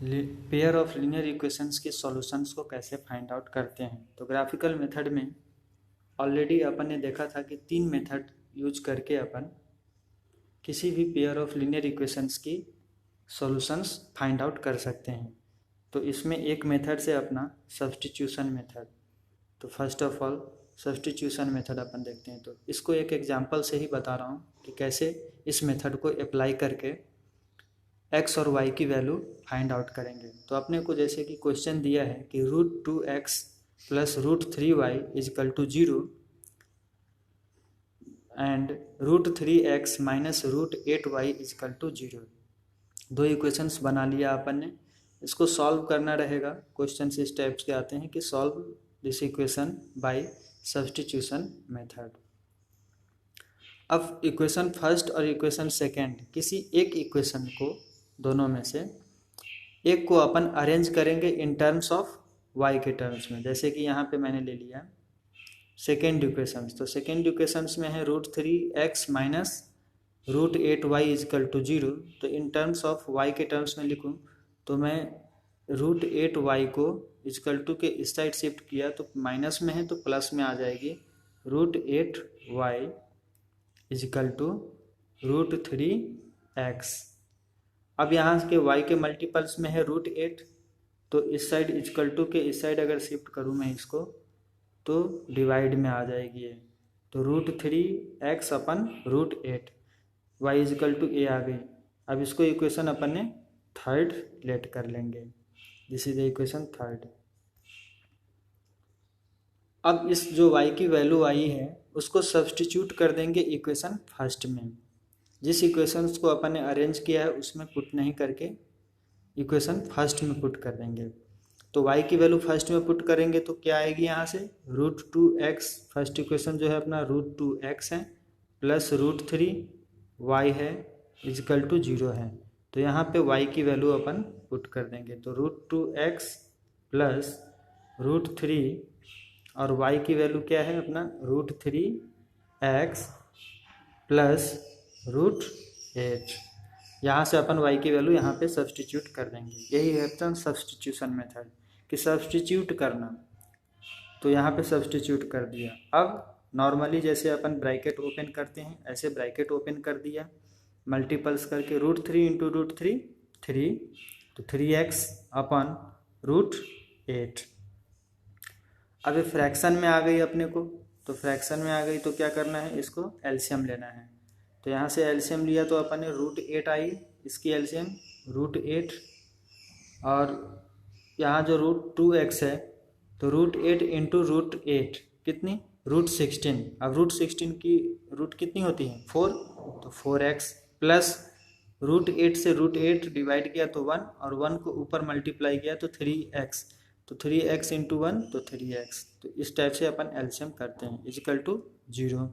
Pair of linear equations के solutions को कैसे फाइंड आउट करते हैं। तो ग्राफिकल मेथड में ऑलरेडी अपन ने देखा था कि 3 मेथड यूज करके अपन किसी भी पेयर ऑफ लीनियर इक्वेशंस की सॉल्यूशंस फाइंड आउट कर सकते हैं। तो इसमें एक मेथड से अपना सब्स्टिट्यूशन मेथड, तो first of all substitution method अपन देखते हैं। तो इसको एक एग्जांपल से ही बता रहा हूँ कि कैसे इस मेथड को अप्लाई करके x और y की वैल्यू फाइंड आउट करेंगे। तो अपने को जैसे कि क्वेश्चन दिया है कि √2x plus √3y equal 0 and √3x minus √8y equal 0। दो इक्वेशंस बना लिया अपन ने, इसको सॉल्व करना रहेगा। क्वेश्चन से स्टेप्स के आते हैं कि solve this equation by substitution method. अब इक्वेशन फर्स्ट और इक्वेशन सेकेंड, किसी एक इक्वेशन को, दोनों में से एक को अपन अरेंज करेंगे इन टर्म्स ऑफ y के टर्म्स में। जैसे कि यहाँ पे मैंने ले लिया सेकेंड इक्वेशंस। तो सेकेंड इक्वेशंस में है √3x minus √8y equal 0। तो इन टर्म्स ऑफ y के टर्म्स में लिखूँ तो मैं √8y को इजकल टू के इस साइड शिफ्ट किया तो माइनस में है तो प्लस में आ जाएगी √8y इजकल टू √3x। अब यहाँ के y के मल्टीपल्स में है √8, तो इस साइड इजकल टू के इस साइड अगर शिफ्ट करूँ मैं इसको तो डिवाइड में आ जाएगी ये, तो √3x अपन √8, y इजकल टू a आ गई। अब इसको इक्वेशन अपन ने थर्ड लेट कर लेंगे, this is the equation third. अब इस जो y की वैल्यू आई है उसको सब्स्टिट्यूट कर देंगे इक्वेशन फर्स्ट में। जिस इक्वेशंस को अपन ने अरेंज किया है उसमें पुट नहीं करके इक्वेशन फर्स्ट में पुट कर देंगे। तो y की वैल्यू फर्स्ट में पुट करेंगे तो क्या आएगी यहाँ से √2x, फर्स्ट इक्वेशन जो है अपना √2x है प्लस √3y है इजकल टू 0 है। तो यहाँ पे y की वैल्यू अपन पुट कर देंगे, तो √2x प्लस √3 और y की वैल्यू क्या है अपना √3x प्लस √8। यहाँ से अपन y की वैल्यू यहाँ पे सब्स्टिट्यूट कर देंगे। यही है अपना सब्स्टिट्यूशन मेथड कि सब्स्टिट्यूट करना। तो यहाँ पे सब्स्टिट्यूट कर दिया। अब नॉर्मली जैसे अपन ब्रैकेट ओपन करते हैं ऐसे ब्रैकेट ओपन कर दिया, मल्टीपल्स करके √3 इंटू √3 3, तो 3x अपन √8। अब ये फ्रैक्शन में आ गई अपने को, तो फ्रैक्शन में आ गई तो क्या करना है, इसको एलसीएम लेना है। तो यहाँ से एलसीएम लिया तो अपन ने √8 आई, इसकी एलसीएम √8, और यहाँ जो √2x है तो √8 इंटू √8 कितनी √16। अब √16 की रूट कितनी होती है 4, तो 4x प्लस √8 से √8 डिवाइड किया तो 1, और 1 को ऊपर मल्टीप्लाई किया तो 3x, तो 3x इंटू 1 तो 3x। तो इस टाइप से अपन एलसीएम करते हैं इजकल टू 0।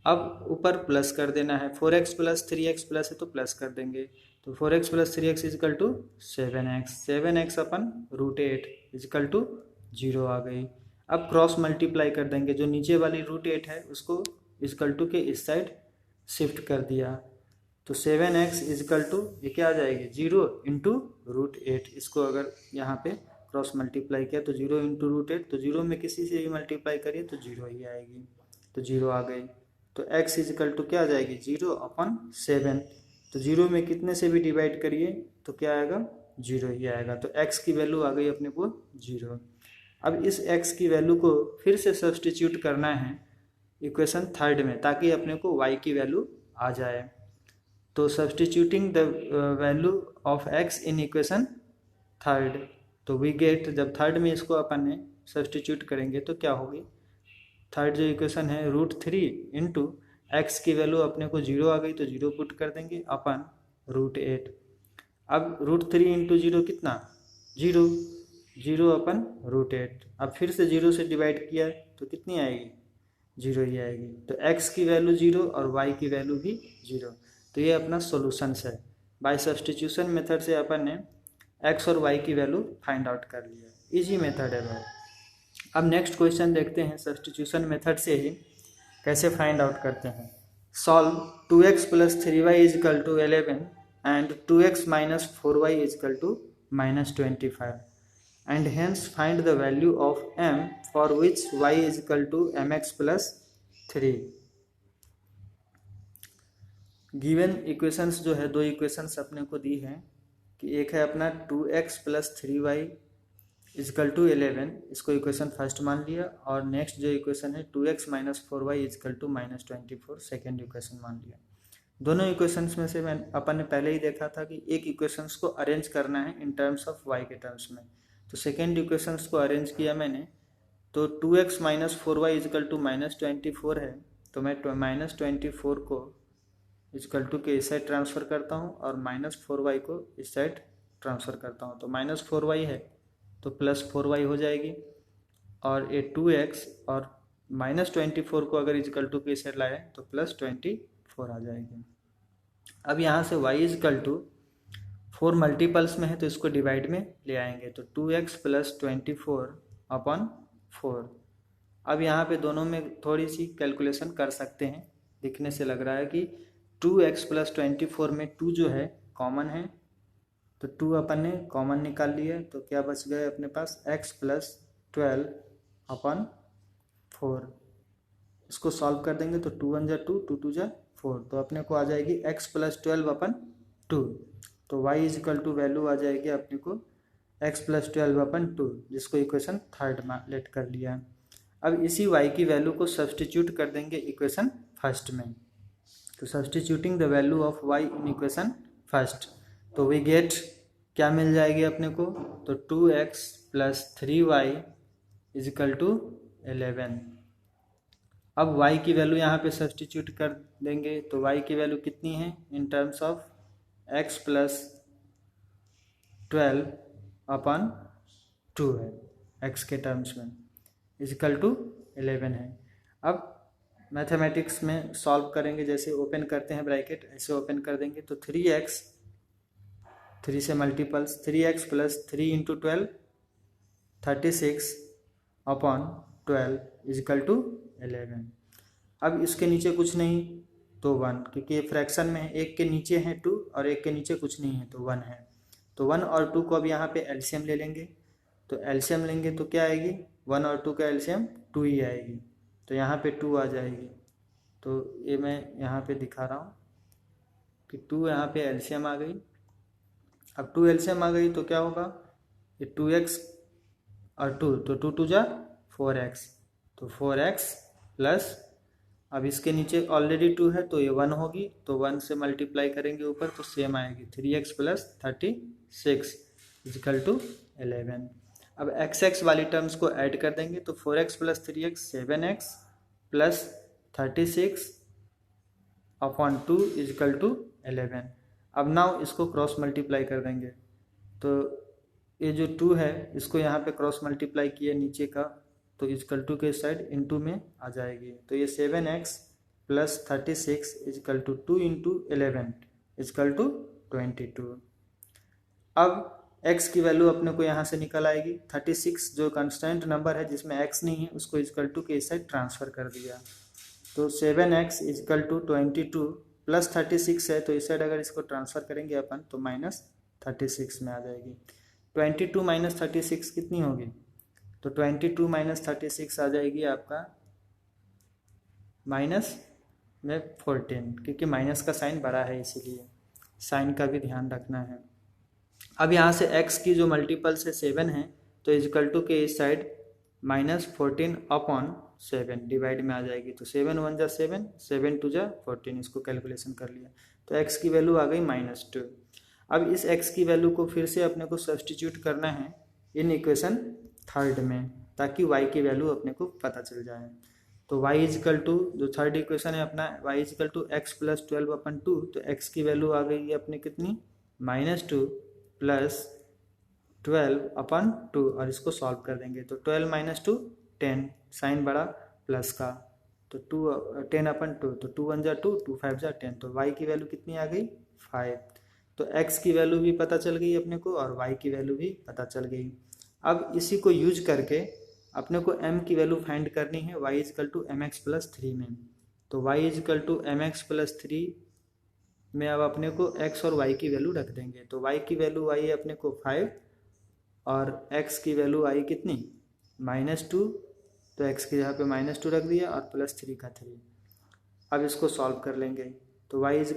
अब ऊपर प्लस कर देना है, 4x प्लस 3x प्लस है तो प्लस कर देंगे, तो 4x plus 3x equal 7x, 7x अपन √8 इजकल टू 0 आ गई। अब क्रॉस मल्टीप्लाई कर देंगे, जो नीचे वाली √8 है उसको इजकल टू के इस साइड शिफ्ट कर दिया, तो 7x इजकल टू ये क्या आ जाएगी 0 इंटू √8। इसको अगर यहाँ पे क्रॉस मल्टीप्लाई किया तो 0 इंटू √8, तो 0 में किसी से भी मल्टीप्लाई करिए तो 0 ही आएगी, तो 0 आ गई। तो x इजकल टू क्या आ जाएगी 0 अपन 7, तो 0 में कितने से भी डिवाइड करिए तो क्या आएगा 0 ही आएगा। तो x की वैल्यू आ गई अपने को 0। अब इस x की वैल्यू को फिर से सब्स्टिट्यूट करना है इक्वेशन थर्ड में ताकि अपने को y की वैल्यू आ जाए। तो substituting the value of x in equation third, तो वी गेट, जब थर्ड में इसको अपन ने सब्स्टिट्यूट करेंगे तो क्या होगी, थर्ड जो इक्वेशन है √3 इंटू एक्स की वैल्यू अपने को 0 आ गई तो 0 पुट कर देंगे अपन √8। अब √3 इंटू 0 कितना 0, 0 अपन √8। अब फिर से 0 से डिवाइड किया तो कितनी आएगी 0 ही आएगी। तो x की वैल्यू 0 और y की वैल्यू भी 0। तो ये अपना सॉल्यूशंस है। बाय सब्स्टिट्यूशन मेथड से अपन ने x और y की वैल्यू फाइंड आउट कर लिया। इजी मेथड है भाई। अब नेक्स्ट क्वेश्चन देखते हैं सब्स्टिट्यूशन मेथड से ही कैसे फाइंड आउट करते हैं। Solve 2x plus 3y equal 11 and 2x minus 4y equal -25 and hence find the value of m for which y is equal to mx plus 3। Given equations जो है, दो equations अपने को दी है कि एक है अपना 2x plus 3y equal 11, इसको इक्वेशन फर्स्ट मान लिया, और नेक्स्ट जो इक्वेशन है 2x minus 4y equal -24 second equation मान लिया। दोनों इक्वेशंस में से अपन ने पहले ही देखा था कि एक इक्वेशंस को अरेंज करना है इन टर्म्स ऑफ y के टर्म्स में, तो सेकेंड इक्वेशंस को अरेंज किया मैंने, तो 2x minus 4y equal -24 है, तो मैं -24 को इजकल टू के इस साइड ट्रांसफ़र करता हूँ और -4y को इस साइड ट्रांसफ़र करता हूँ, तो -4y है तो +4y हो जाएगी, और ये 2x और -24 को अगर इजकल टू के इस साइड लाए तो +24 आ जाएगी। अब यहाँ से y इजकल टू 4 मल्टीपल्स में है तो इसको डिवाइड में ले आएंगे, तो 2x प्लस 24 अपॉन 4। अब यहाँ पे दोनों में थोड़ी सी कैलकुलेशन कर सकते हैं, दिखने से लग रहा है कि 2x प्लस 24 में 2 जो है कॉमन है, तो 2 अपन ने कॉमन निकाल लिया, तो क्या बच गए अपने पास x प्लस 12 अपॉन 4। इसको सॉल्व कर देंगे तो 2 1 जा 2, 2 2 जा 4, तो अपने को आ जाएगी x प्लस 12 अपन 2, तो y is equal to value आ जाएगी अपने को x प्लस 12 अपन 2, जिसको इक्वेशन थर्ड में लेट कर लिया। अब इसी y की वैल्यू को सब्सटीट्यूट कर देंगे इक्वेशन फर्स्ट में, तो substituting the value of y in equation first, तो वी गेट क्या मिल जाएगी अपने को, तो 2x plus 3y is equal to 11। अब y की वैल्यू यहाँ पे सब्सटीट्यूट कर देंगे, तो y की वैल्यू कितनी है इन टर्म्स ऑफ x प्लस 12 अपन 2 है, x के टर्म्स में इज इक्वल टू 11 है। अब मैथमेटिक्स में सॉल्व करेंगे, जैसे ओपन करते हैं ब्रैकेट ऐसे ओपन कर देंगे, तो 3x 3 से multiples 3x plus 3 into 12 36 upon 12 is equal to 11। अब इसके नीचे कुछ नहीं तो 1, क्योंकि ये फ्रैक्शन में है, एक के नीचे है 2 और एक के नीचे कुछ नहीं है तो 1 है, तो 1 और 2 को अब यहाँ पे एलसीएम ले लेंगे, तो एलसीएम लेंगे तो क्या आएगी, 1 और 2 का एलसीएम 2 ही आएगी, तो यहाँ पे 2 आ जाएगी। तो ये मैं यहाँ पे दिखा रहा हूँ कि 2 यहाँ पे एलसीएम आ गई। अब 2 एलसीएम आ गई तो क्या होगा, ये 2x और 2 तो 2 2 जा 4x, तो 4x प्लस, अब इसके नीचे ऑलरेडी 2 है तो ये 1 होगी, तो 1 से मल्टीप्लाई करेंगे ऊपर तो सेम आएगी, 3x प्लस 36 इजिकल टू 11। अब x वाली टर्म्स को ऐड कर देंगे, तो 4x plus 3x 7x plus 36 upon 2 equal 11। अब नाउ इसको क्रॉस मल्टीप्लाई कर देंगे, तो ये जो 2 है इसको यहाँ पे क्रॉस मल्टीप्लाई किए नीचे का, तो इजिकल टू के साइड इंटू में आ जाएगी, तो ये 7x plus 36 equal 2 into 11 equal 22। अब x की वैल्यू अपने को यहाँ से निकल आएगी, 36 जो कंस्टेंट नंबर है जिसमें x नहीं है उसको इजिकल टू के इस साइड ट्रांसफ़र कर दिया, तो 7x इजिकल टू 22 प्लस 36 है, तो इस साइड अगर इसको ट्रांसफ़र करेंगे अपन तो -36 में आ जाएगी। 22 माइनस 36 कितनी होगी, तो 22 माइनस 36 आ जाएगी आपका माइनस में 14, क्योंकि माइनस का साइन बड़ा है इसीलिए साइन का भी ध्यान रखना है। अब यहाँ से x की जो मल्टीपल से 7 है तो इजिकल टू के इस साइड -14 अपॉन 7 डिवाइड में आ जाएगी, तो 7 1 जा 7, 7 2 जा 14, इसको कैलकुलेशन कर लिया तो x की वैल्यू आ गई -2। अब इस x की वैल्यू को फिर से अपने को सब्सटीट्यूट करना है इन इक्वेशन थर्ड में, ताकि y की वैल्यू अपने को पता चल जाए। तो y इजिकल टू जो थर्ड इक्वेशन है अपना y equal x plus 12 अपन 2, तो x की वैल्यू आ गई अपने कितनी -2 प्लस 12 अपन 2, और इसको सॉल्व कर देंगे तो 12 माइनस 2 10, साइन बड़ा प्लस का, तो 10 अपन 2, तो 2 1 जा 2, 2 5 जा 10, तो y की वैल्यू कितनी आ गई 5। तो x की वैल्यू भी पता चल गई अपने को और y की वैल्यू भी पता चल गई। अब इसी को यूज करके अपने को m की वैल्यू फाइंड करनी है y equal mx plus 3 में, तो y equal mx plus 3 में अब अपने को x और y की वैल्यू रख देंगे। तो y की वैल्यू आई है अपने को 5 और x की वैल्यू आई कितनी -2, तो x की जगह पे -2 रख दिया और +3 का 3। अब इसको सॉल्व कर लेंगे तो y =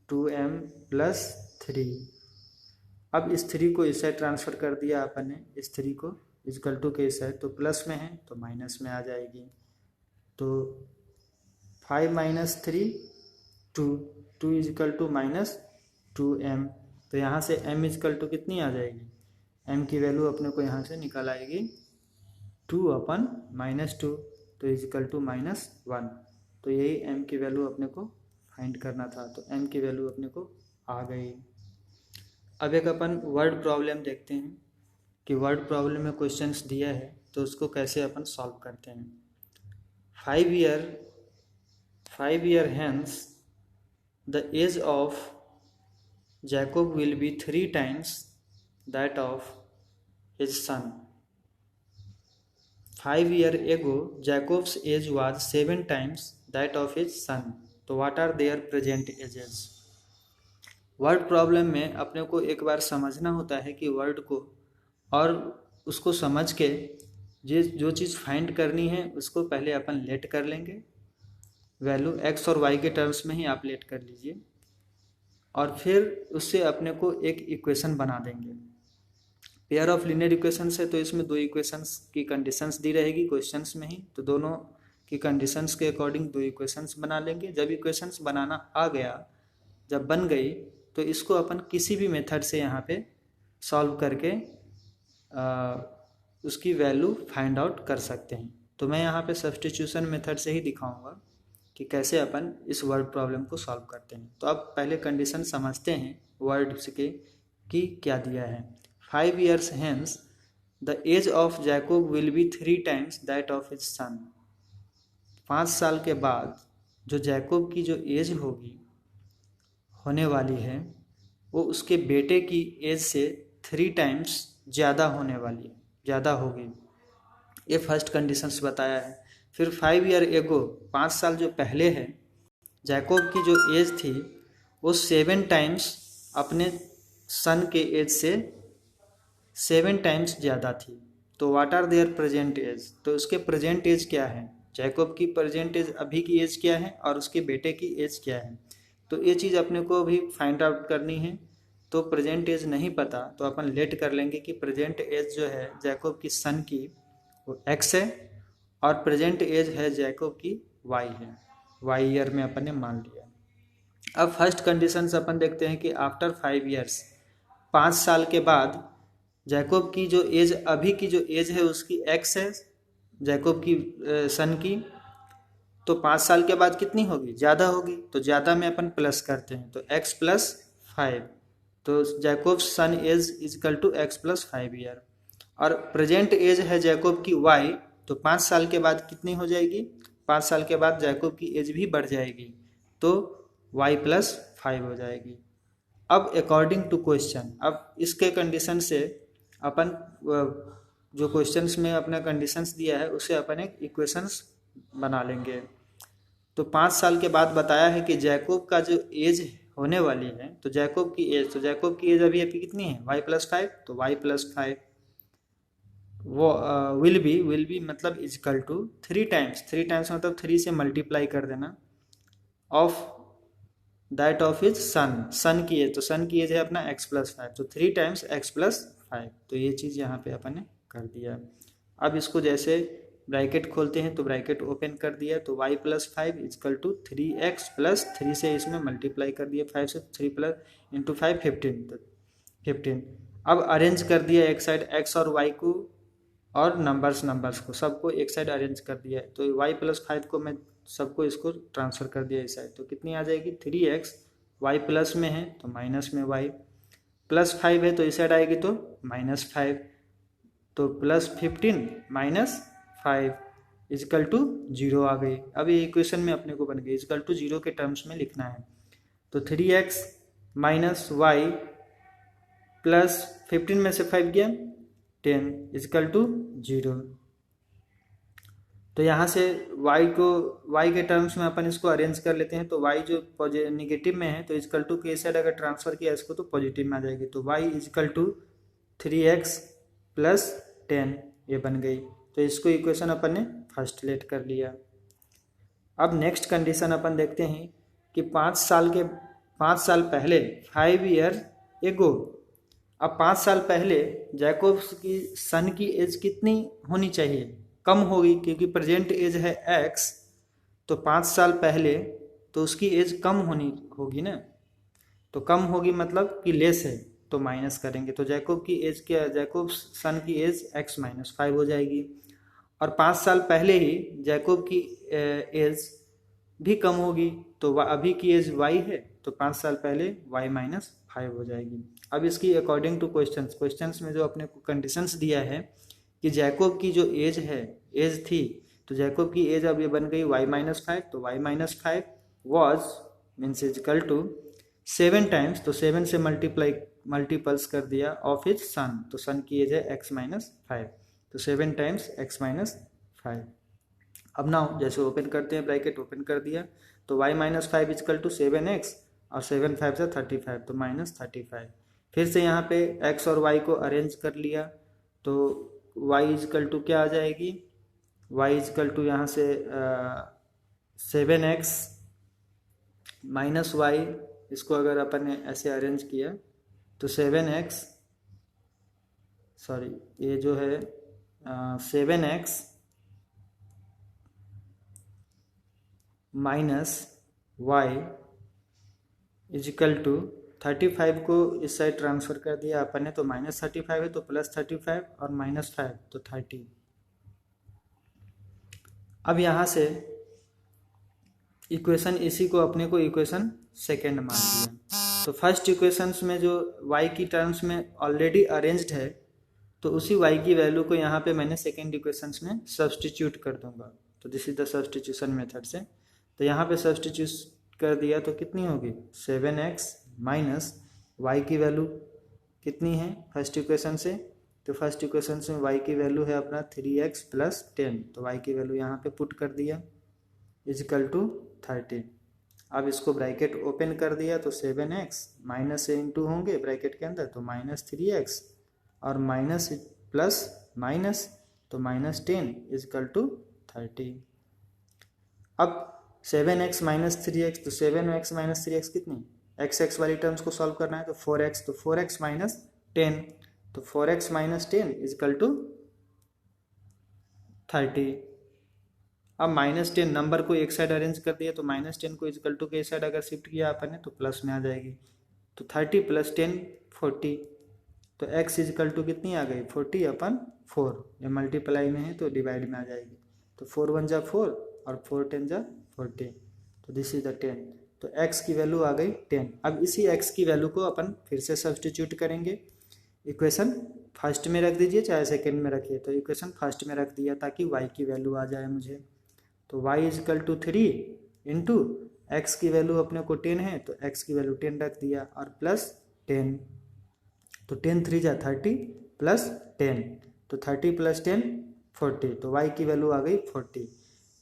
-2m + 3। अब इस 3 को इस साइड ट्रांसफ़र कर दिया अपन ने, इस 3 को = के इस साइड, तो प्लस में है तो माइनस में आ जाएगी। तो 5 - 3 2 2 = -2m। तो यहाँ से m = कितनी आ जाएगी, m की वैल्यू अपने को यहाँ से निकल आएगी 2/-2, तो =-1। तो यही m की वैल्यू अपने को फाइंड करना था। तो m की वैल्यू अपने को आ गई। अब एक अपन वर्ड प्रॉब्लम देखते हैं कि वर्ड प्रॉब्लम में क्वेश्चंस दिया है तो उसको कैसे अपन सॉल्व करते हैं। 5 year hence the age of Jacob will be 3 times that of his son. 5 years ago Jacob's age was 7 times that of his son. तो what are their present ages? Word problem में अपने को एक बार समझना होता है कि वर्ड को, और उसको समझ के जो चीज़ फाइंड करनी है उसको पहले अपन लेट कर लेंगे, वैल्यू x और y के टर्म्स में ही आप लेट कर लीजिए, और फिर उससे अपने को एक इक्वेशन बना देंगे। पेयर ऑफ लीनियर इक्वेशंस है तो इसमें 2 इक्वेशंस की कंडीशंस दी रहेगी क्वेश्चंस में ही, तो दोनों की कंडीशंस के अकॉर्डिंग 2 इक्वेशंस बना लेंगे। जब इक्वेशंस बनाना आ गया, जब बन गई, तो इसको अपन किसी भी मेथड से यहाँ पे सॉल्व करके उसकी वैल्यू फाइंड आउट कर सकते हैं। तो मैं यहाँ पे सब्स्टिट्यूशन मेथड से ही दिखाऊंगा कि कैसे अपन इस वर्ड प्रॉब्लम को सॉल्व करते हैं। तो अब पहले कंडीशन समझते हैं वर्ड्स के कि क्या दिया है। 5 years hence the age of Jacob will be 3 times that of his son. 5 साल के बाद जो जैकोब की जो एज होने वाली है वो उसके बेटे की एज से 3 टाइम्स ज़्यादा होने वाली है, ज़्यादा होगी। ये फर्स्ट कंडीशंस बताया है। फिर 5 year ago 5 साल जो पहले है, जैकोब की जो एज थी वो 7 टाइम्स अपने सन के एज से 7 टाइम्स ज़्यादा थी। तो what are their present age, तो उसके प्रेजेंट एज क्या है, जैकोब की प्रेजेंट एज अभी की एज क्या है और उसके बेटे की एज क्या है। तो ये चीज़ अपने को अभी फाइंड आउट करनी है। तो प्रेजेंट एज नहीं पता तो अपन लेट कर लेंगे कि प्रेजेंट एज जो है जैकोब की सन की वो x है और प्रेजेंट एज है जैकोब की y है, y ईयर में अपन ने मान लिया। अब फर्स्ट कंडीशन से अपन देखते हैं कि आफ्टर 5 years 5 साल के बाद जैकोब की जो एज अभी की जो एज है उसकी x है जैकोब की सन की, तो 5 साल के बाद कितनी होगी, ज़्यादा होगी। तो ज़्यादा में अपन प्लस करते हैं तो x + 5, तो जैकोब सन एज = x + 5 ईयर। और प्रेजेंट एज है जैकोब की y, तो 5 साल के बाद कितनी हो जाएगी, 5 साल के बाद जैकोब की एज भी बढ़ जाएगी तो y + 5 हो जाएगी। अब अकॉर्डिंग टू क्वेश्चन, अब इसके कंडीशन से अपन जो क्वेश्चंस में अपना कंडीशंस दिया है उसे अपन एक इक्वेशंस बना लेंगे। तो 5 साल के बाद बताया है कि जैकोब का जो एज होने वाली है, तो जैकोब की एज, तो जैकोब की एज अभी कितनी है, y + 5, तो y + 5 वो विल बी मतलब = 3 टाइम्स, 3 टाइम्स मतलब 3 से मल्टीप्लाई कर देना, of that of his son की एज, तो सन की एज है अपना x + 5, तो 3 टाइम्स x + 5। तो ये चीज़ यहाँ पे अपन ने कर दिया। अब इसको जैसे ब्रैकेट खोलते हैं तो ब्रैकेट ओपन कर दिया, तो y + 5 = 3x + 3 से इसमें मल्टीप्लाई कर दिया, 5 से 3 + × 5 15, तो 15। अब अरेंज कर दिया एक साइड x और y को और नंबर्स को सबको एक साइड अरेंज कर दिया है। तो y + 5 को मैं सबको इसको ट्रांसफ़र कर दिया इस साइड, तो कितनी आ जाएगी 3x, y प्लस में है तो माइनस में y, +5 है तो इस साइड आएगी तो -5, तो +15 - 5 = 0 आ गई। अब ये इक्वेशन में अपने को बन गई, =0 के टर्म्स में लिखना है। तो 3x - y प्लस 15 में से 5 गया 10 = 0। तो यहाँ से y के टर्म्स में अपन इसको अरेंज कर लेते हैं। तो y जो निगेटिव में है तो इजकल टू के साइड अगर ट्रांसफर किया इसको तो पॉजिटिव में आ जाएगी। तो y is equal to 3x plus 10 ये बन गई। तो इसको इक्वेशन अपन ने फर्स्ट लेट कर लिया। अब नेक्स्ट कंडीशन अपन देखते हैं कि 5 साल पहले 5 ईयर एगो। अब 5 साल पहले जैकोब्स की सन की एज कितनी होनी चाहिए? कम होगी, क्योंकि प्रेजेंट एज है x, तो 5 साल पहले तो उसकी एज कम होगी ना। तो कम होगी मतलब कि लेस है, तो माइनस करेंगे। तो जैकोब की एज क्या, जैकोब सन की एज x माइनस 5 हो जाएगी। और 5 साल पहले ही जैकोब की एज भी कम होगी, तो अभी की एज y है, तो 5 साल पहले y माइनस 5 हो जाएगी। अब इसकी अकॉर्डिंग टू क्वेश्चंस में जो अपने को कंडीशंस दिया है कि जैकोब की जो एज थी, तो जैकोब की एज अब ये बन गई y माइनस 5, तो y minus 5 was means equal 7 times, तो 7 से मल्टीपल्स कर दिया ऑफ हिज सन, तो सन की एज है x माइनस 5, तो 7 टाइम्स x माइनस 5। अब नाउ जैसे ओपन करते हैं, ब्रैकेट ओपन कर दिया, तो y minus 5 is equal to 7x और 7 5 से 35, तो माइनस 35। फिर से यहाँ पे x और y को अरेंज कर लिया, तो y इजकल टू क्या आ जाएगी, y इजकल टू यहाँ से 7x माइनस y, इसको अगर अपन ने ऐसे अरेंज किया तो 7x, सॉरी ये जो है 7x minus y is equal to 35 को इस साइड ट्रांसफर कर दिया अपन ने, तो माइनस 35 है, तो प्लस 35 और माइनस 5 तो 30। अब यहाँ से इक्वेशन इसी को अपने को इक्वेशन सेकेंड मान लिया। तो फर्स्ट इक्वेशंस में जो y की टर्म्स में ऑलरेडी अरेंज्ड है, तो उसी y की वैल्यू को यहाँ पे मैंने सेकेंड इक्वेशंस में सब्सटीट्यूट कर दूंगा। तो this is the substitution method से, तो यहाँ पे सब्सटीट्यूट कर दिया तो कितनी होगी 7x माइनस y की वैल्यू कितनी है फर्स्ट इक्वेशन से, तो फर्स्ट इक्वेशन से y की वैल्यू है अपना 3x प्लस 10, तो y की वैल्यू यहाँ पे पुट कर दिया इजकल टू 30। अब इसको ब्रैकेट ओपन कर दिया, तो 7x माइनस से इंटू होंगे ब्रैकेट के अंदर, तो माइनस 3x और माइनस प्लस माइनस, तो माइनस 10 इजकल टू 30। अब 7x माइनस 3x, तो 7x माइनस 3x कितनी, x वाली टर्म्स को सॉल्व करना है, तो 4x, तो 4x माइनस 10, तो 4x माइनस 10 इजकल टू 30। अब माइनस 10 नंबर को एक साइड अरेंज कर दिया, तो माइनस 10 को इजकल टू के साइड अगर शिफ्ट किया अपन ने तो प्लस में आ जाएगी, तो 30 प्लस 10 40, तो x इजकल टू कितनी आ गई 40 अपन 4, ये मल्टीप्लाई में है तो डिवाइड में आ जाएगी, तो 4 1 जा 4 और 4 10 जा 40, तो दिस इज द 10, तो x की वैल्यू आ गई 10। अब इसी x की वैल्यू को अपन फिर से सब्सटीट्यूट करेंगे, इक्वेशन फर्स्ट में रख दीजिए चाहे सेकेंड में रखिए, तो इक्वेशन फर्स्ट में रख दिया ताकि y की वैल्यू आ जाए मुझे, तो y equal 3 into X की वैल्यू अपने को 10 है, तो x की वैल्यू 10 रख दिया और प्लस 10, तो 10 3 जा 30 प्लस 10, तो 30 प्लस 10 40, तो y की वैल्यू आ गई 40।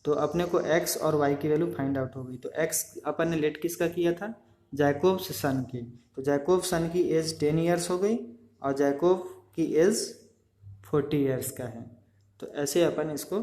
तो अपने को x और y की वैल्यू फाइंड आउट हो गई। तो x अपन ने लेट किसका किया था, जैकोब सन की, तो जैकोब सन की एज 10 ईयर्स हो गई और जैकोब की एज 40 ईयर्स का है। तो ऐसे अपन इसको